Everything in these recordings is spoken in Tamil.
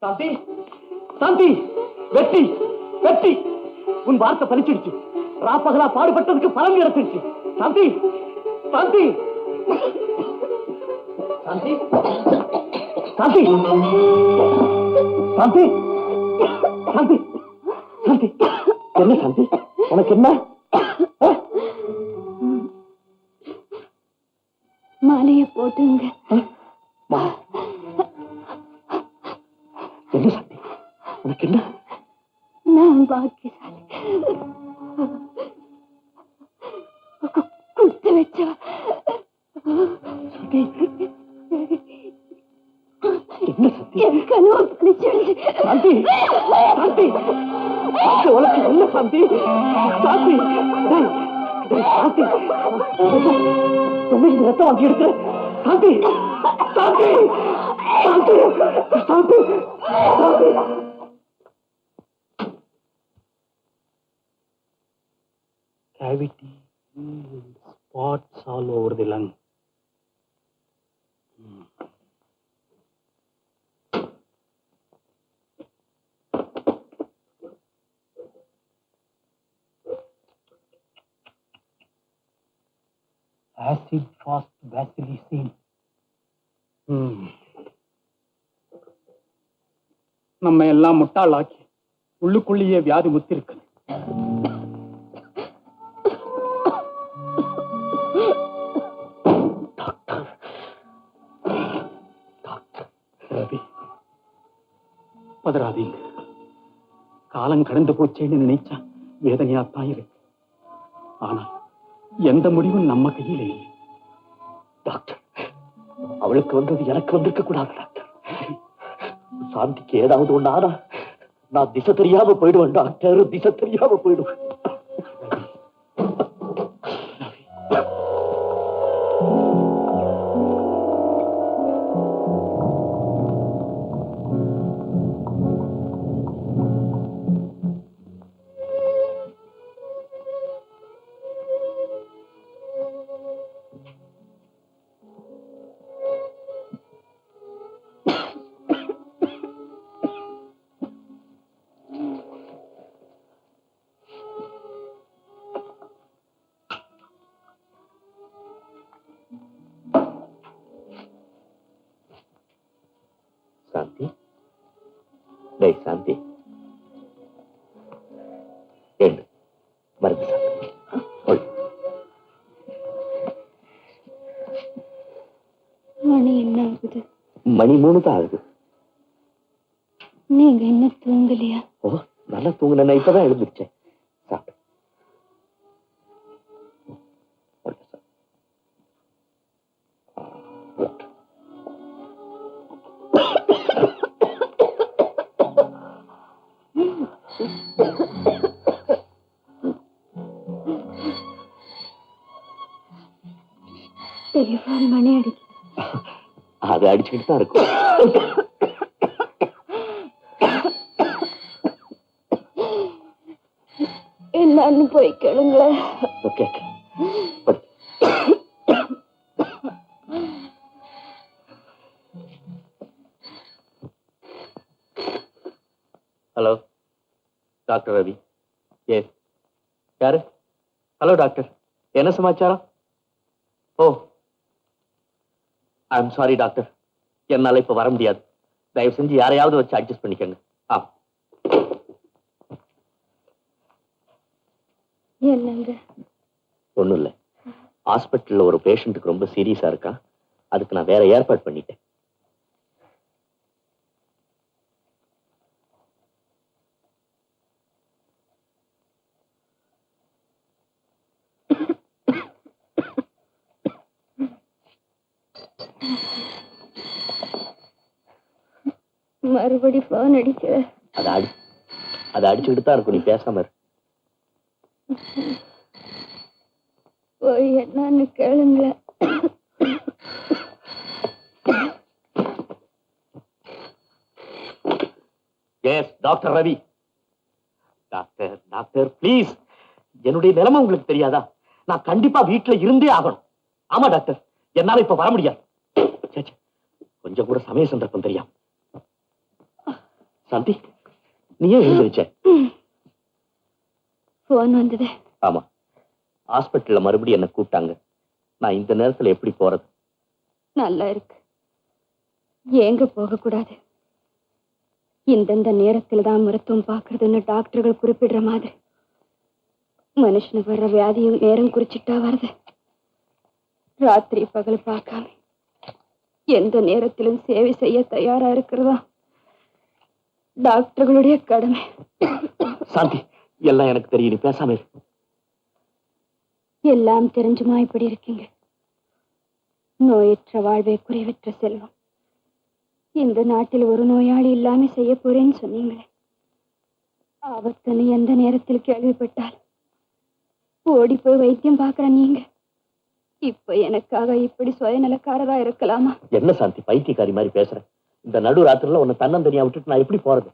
சாந்தி, சாந்தி, வெற்றி, வெற்றி! உன் வார்த்தை பலிச்சிடுச்சு. ராப்பகலா பாடுபட்டதுக்கு பலன் கிடைச்சிருச்சு. சாந்தி, சாந்தி, சாந்தி, சாந்தி, சாந்தி, சாந்தி, சாந்தி, என்ன சாந்தி, உனக்கு என்ன? மாலைய போட்டுங்க. என்ன சாந்தி, உனக்கு என்ன? நான் பாக்கியசாலி. குடுத்து வச்சவ. என்ன சத்தி? என் கனவு பலிச்சிடுச்சு. சாந்தி, சாந்தி, உனக்கு என்ன சாந்தி? சாந்தி, சாந்தி, என்ன ரத்தம் வாங்கி எடுக்கிற? சாந்தி, சாந்தி, சாந்தி, சாந்தி, சாந்தி. Cavity, spots all over the lung. Acid fast vacilicine. நம்ம எல்லாம் முட்டாளாக்கி உள்ளுக்குள்ளேயே வியாதி முத்திருக்கு. ரவி, பதறாதீங்க. காலம் கடந்து போச்சேன்னு நினைச்சா வேதனையாத்தான் இருக்கு. ஆனால் எந்த முடிவும் நம்ம கையில இல்லை. டாக்டர், அவளுக்கு வந்தது எனக்கு வந்திருக்க கூடாது டாக்டர். சாந்திக்கு ஏதாவது ஒண்ணு ஆனா நான் திசை தெரியாம போயிடுவேன் டாக்டர், திசை தெரியாம போயிடுவேன். சாந்தி, டேய் சாந்தி, ஏண்டு மருந்து சாப்பிடு. மணி என்ன ஆகுது? மணி 3 தான் ஆகுது. நீங்க என்ன தூங்கலையா? ஓ, நல்லா தூங்குன. நான் இப்பதான் எழுந்திருச்சேன். சாப்பிடு. டெலிஃபோன் மணி அடிக்குது. அது அடிச்சுக்கிட்டு தான் இருக்கும். என்னன்னு போய் கேளுங்களேன். Okay. Hello doctor Ravi. Yes, யாரு? ஹலோ டாக்டர், என்ன சமாச்சாரம்? Oh, I am sorry doctor, என்னால இப்ப வர முடியாது. தயவு செஞ்சு யாரையாவது வச்சு அட்ஜஸ்ட் பண்ணிக்கங்க. என்னங்க? ஒண்ணும் இல்ல, ஹாஸ்பிட்டல்ல ஒரு பேஷண்ட்டுக்கு ரொம்ப சீரியஸா இருக்கா. அதுக்கு நான் வேற ஏற்பாடு பண்ணிட்டேன். மறுபடி போன் அடிக்கிற. அதை அடிச்சுக்கிட்டு தான் இருக்கும். நீ பேசாம இரு. போய் என்னன்னு கேளுங்களேன். Yes doctor Ravi. Doctor doctor please, என்னுடைய நிலைமை உங்களுக்கு தெரியாதா? நான் கண்டிப்பா வீட்டுல இருந்தே ஆகணும். ஆமா டாக்டர், என்னால இப்ப வர முடியாது. கொஞ்சம் கூட சமய சந்தர்ப்பம் தெரியாம. சாந்தி, நீ ஏன் எழுந்திருச்ச? போன் வந்தது. ஆமா, ஹாஸ்பிட்டல்ல மறுபடியும் என்ன கூப்பிட்டாங்க. நான் இந்த நேரத்துல எப்படி போறது? நல்லா இருக்கு. ஏங்க போக கூடாது? இந்தந்த நேரத்துல தான் மருத்துவம் பாக்குறதுன்னு டாக்டர்கள் குறிப்பிடுற மாதிரி மனுஷனுக்கு வர்ற வியாதியும் நேரம் குறிச்சிட்டா வருது. ராத்திரி பகல் பார்க்காம எந்த நேரத்திலும் சேவை செய்ய தயாரா இருக்கிறதா டாக்டர்களுடைய கடமை. சாந்தி, எல்லாம் எனக்கு தெரியும், நீ பேசாம இரு. எல்லாம் தெரிஞ்சுமா இப்படி இருக்கீங்க? நோயற்ற வாழ்வே குறைவற்ற செல்வம். இந்த நாட்டில் ஒரு நோயாளி இல்லாம செய்ய போறேன்னு சொன்னீங்களே, ஆபத்துன்னு எந்த நேரத்தில் கேள்விப்பட்டால் ஓடி போய் வைத்தியம் பார்க்கிற நீங்க இப்ப எனக்காக இப்படி சுயநலக்காரரா இருக்கலாமா? என்ன சாந்தி பைத்தியக்காரி மாதிரி பேசுற? இந்த நடு ராத்திரில உன்னை தன்னந்தனியா விட்டுட்டு நான் எப்படி போறது?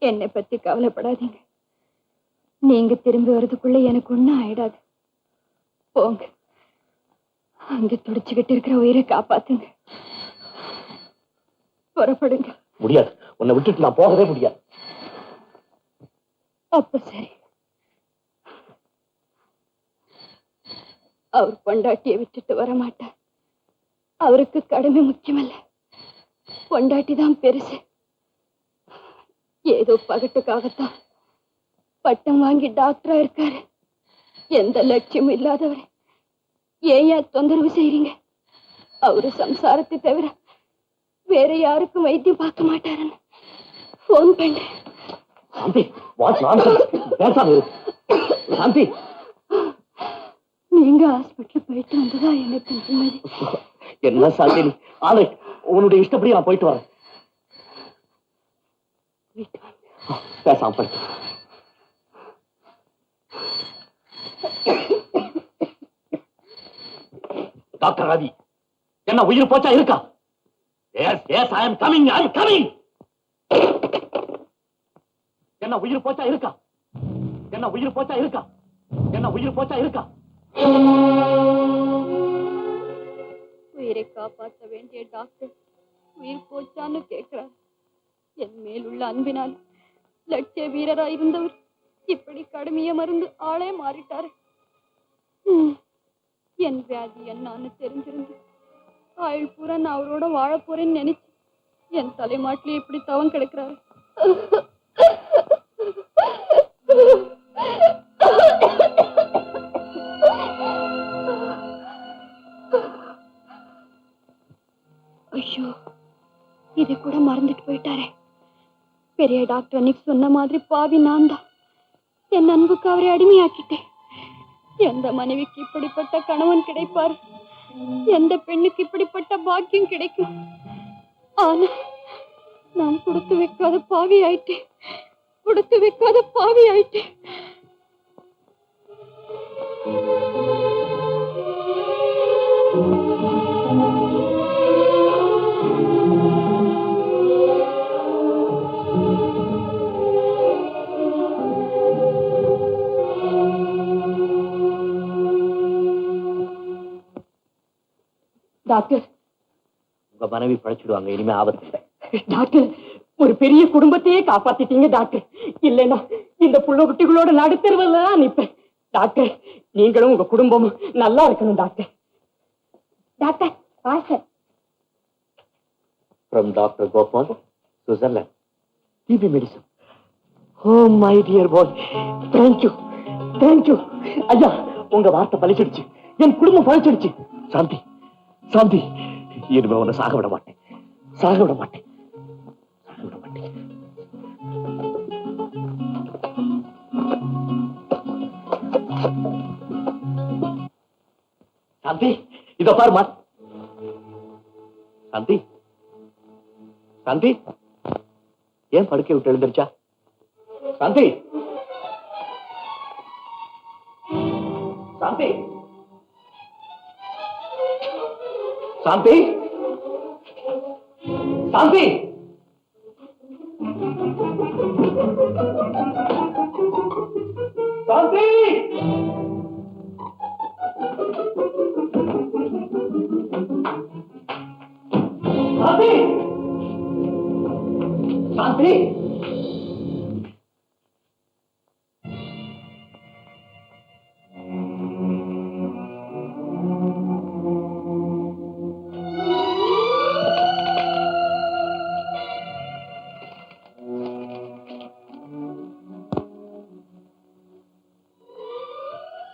என்னை பத்தி கவலைப்படாதீங்க. நீங்க திரும்பி வர்றதுக்குள்ள எனக்கு ஒண்ணும் ஆயிடாது. போங்க, அங்க துடிச்சுக்கிட்டு இருக்கிற உயிரை காப்பாத்துங்க. புறப்படுங்க. முடியாது, உன்னை விட்டுட்டு நான் போகவே முடியாது. அப்ப சரி. அவர் பொண்டாட்டியை விட்டுட்டு வர மாட்டார். அவருக்கு கடமை முக்கியமல்ல, பொண்டாட்டி தான் பெருசு. ஏதோ பகட்டுக்காகத்தான் பட்டம் வாங்கி டாக்டரா இருக்காரு. எந்த லட்சியமும் இல்லாதவர் ஏன் தொந்தரவு செய்றீங்க? அவரு சம்சாரத்தை தவிர வேற யாருக்கும் வைத்தியம் பார்க்க மாட்டாருன்னு போன் பண்றேன். சாந்தி, வாட் நான்சென்ஸ்? பேசாம இரு. சாந்தி, நீங்க ஹாஸ்பிட்டல் போயிட்டு வந்ததா எனக்கு நிம்மதி. என்ன சாந்தி நீ? ஆளு, உன்னுடைய இஷ்டப்படி நான் போயிட்டு வரேன். போயிட்டு வாங்க. பேசாம போயிட்டு. டாக்டர் ரவி, என்ன உயிர் போச்சா இருக்கா? Yes yes, I am coming, I am coming. என்ன உயிர் போச்சா இருக்கா? என்ன உயிர் போச்சா இருக்கா? என்ன உயிர் போச்சா இருக்கா? உயிரை காப்பாற்ற வேண்டிய டாக்டர் உயிர் போச்சான்னு கேட்கிறார். என் மேல் உள்ள அன்பினால் லட்சிய வீரரா இருந்தவர் இப்படி கடுமைய மருந்து ஆளே மாறிட்டாரு. என் வியாதி என்னான்னு தெரிஞ்சிருந்து ஆயுள் பூரா நான் அவரோட வாழ போறேன்னு நினைச்சு என் தலைமாட்டிலே இப்படி தவம் கிடக்கிறாரு. ஐயோ, இதை கூட மறந்துட்டு போயிட்டாரே. பெரிய டாக்டர் அன்னைக்கு சொன்ன மாதிரி பாவி நான் தான். என் அன்புக்கு அவரை அடிமையாக்கிட்டேன். எந்த மனைவிக்கு இப்படிப்பட்ட கணவன் கிடைப்பார்? எந்த பெண்ணுக்கு இப்படிப்பட்ட பாக்கியம் கிடைக்கும்? ஆனா நான் கொடுத்து வைக்காத பாவி ஆயிட்டேன். கொடுத்து வைக்காத பாவி ஆயிட்டேன். டாக்டர், உங்க மனைவி பழைச்சிடுவாங்க, இனிமே ஆபத்து இல்லை. டாக்டர், ஒரு பெரிய குடும்பத்தையே காப்பாத்திட்டீங்க டாக்டர். இல்லைன்னா இந்த புள்ள குட்டிகளோட நடுத்தருவெல்லாம் நிப்பேன். டாக்டர், நீங்களும் உங்க குடும்பமும் நல்லா இருக்கணும் doctor. Doctor, pastor. From Dr. Gopal, Switzerland. TB medicine. Oh my dear boy, thank you, thank you. ஐயா, உங்க வார்த்தை பலிச்சிடுச்சு, என் குடும்பம் பலிச்சிடுச்சு. சாந்தி, சாந்தி, இனிமே உன்னை சாக விட மாட்டேன், சாக விட மாட்டேன், சாக விட மாட்டேன். சாந்தி, இதோ பாருமா. சாந்தி, சாந்தி, ஏன் படுக்கை விட்டு எழுந்திருச்சா? சாந்தி, சாந்தி, சாந்தி, சாந்தி, சாந்தி, சாந்தி. சாந்தி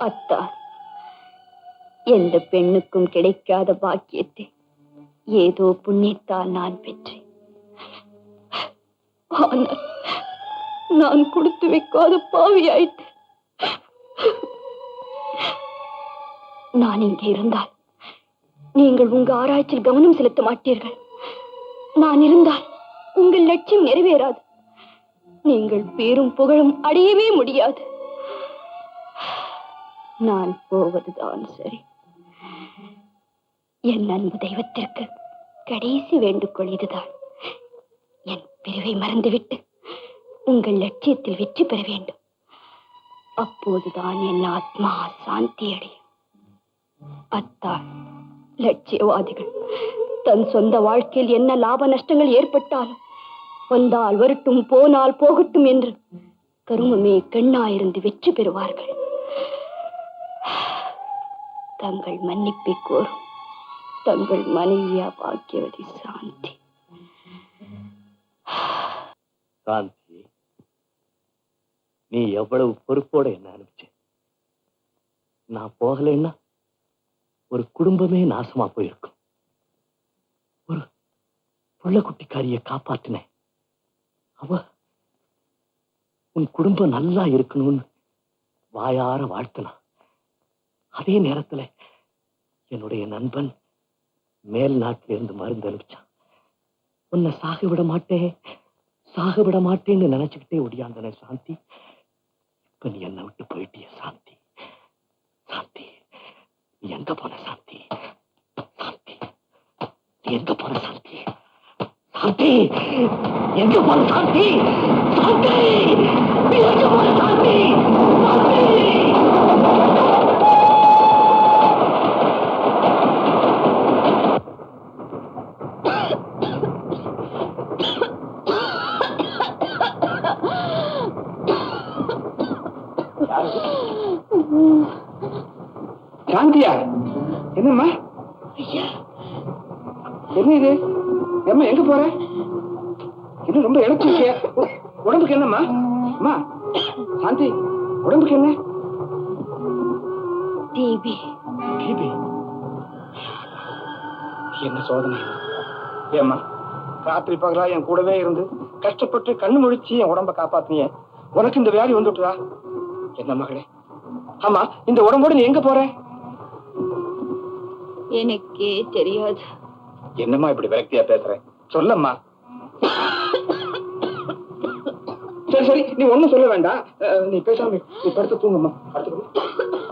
அத்தா, எந்த பெண்ணுக்கும் கிடைக்காத பாக்கியத்தை ஏதோ புண்ணியத்தால் நான் பெற்றேன். ஆனால் நான் கொடுத்து வைக்காத பாவியாயிட்டேன். நான் இங்கே இருந்தால் நீங்கள் உங்க ஆராய்ச்சியில் கவனம் செலுத்த மாட்டீர்கள். நான் இருந்தால் உங்கள் லட்சியம் நிறைவேறாது. நீங்கள் பேரும் புகழும் அடையவே முடியாது. நான் போவதுதான் சரி. என் அன்பு தெய்வத்திற்கு கடைசி வேண்டுகோள் இதுதான். என் பிரிவை மறந்துவிட்டு உங்கள் லட்சியத்தில் வெற்றி பெற வேண்டும். அப்போதுதான் என் ஆத்மா சாந்தி அடையும். அத்தால் லட்சியவாதிகள் தன் சொந்த வாழ்க்கையில் என்ன லாப நஷ்டங்கள் ஏற்பட்டாலும் வந்தால் வரட்டும், போனால் போகட்டும் என்று கருமமே கண்ணாயிருந்து வெற்றி பெறுவார்கள். தங்கள் மன்னிப்பை கோரும் தங்கள் மனைவியா பாக்கியவதி சாந்தி. சாந்தி, நீ எவ்வளவு பொறுப்போட என்ன அனுப்பிச்ச. நான் போகலைன்னா ஒரு குடும்பமே நாசமா போயிருக்கும். ஒரு புள்ள குட்டிக்காரிய காப்பாத்தினேன். அவ உன் குடும்பம் நல்லா இருக்கணும்னு வாயார வாழ்த்தினா. அதே நேரத்துல என்னுடைய நண்பன் மேல் நாட்டிலிருந்து மருந்து அனுப்பிச்சான். உன்னை சாக விட மாட்டேன்னு நினைச்சுக்கிட்டே ஒடியாந்தன சாந்தி. இப்ப நீ என்னை விட்டு போயிட்டிய சாந்தி. சாந்தி, நீ எங்க போன சாந்தி? சாந்தி, நீ எங்க போன சாந்தி? சாந்தி, எங்க போன சாந்தி? சாந்தி, நீ எங்க போன சாந்தி? சாந்தி. சாந்தியா? என்னம்மா என்ன இது? அம்மா எங்க போற? இன்னும் ரொம்ப இழச்சிருக்கிய. உடம்புக்கு என்னம்மா? அம்மா சாந்தி, உடம்புக்கு என்ன? டிபி. டிபி? என்ன சோதனை? ஏம்மா, ராத்திரி பகலா என் கூடவே இருந்து கஷ்டப்பட்டு கண்ணு முழிச்சு என் உடம்ப காப்பாத்தினிய, உனக்கு இந்த வியாதி வந்துட்டுதா? என்ன மகளே? ஆமா, இந்த உடம்போடு நீ எங்க போற? எனக்கே தெரியாது. என்னம்மா இப்படி விரக்தியா பேசுற? சொல்லம்மா. சரி சரி, நீ ஒண்ணும் சொல்ல வேண்டாம். நீ பேசாம நீ படுத்து தூங்கம்மா. படுத்து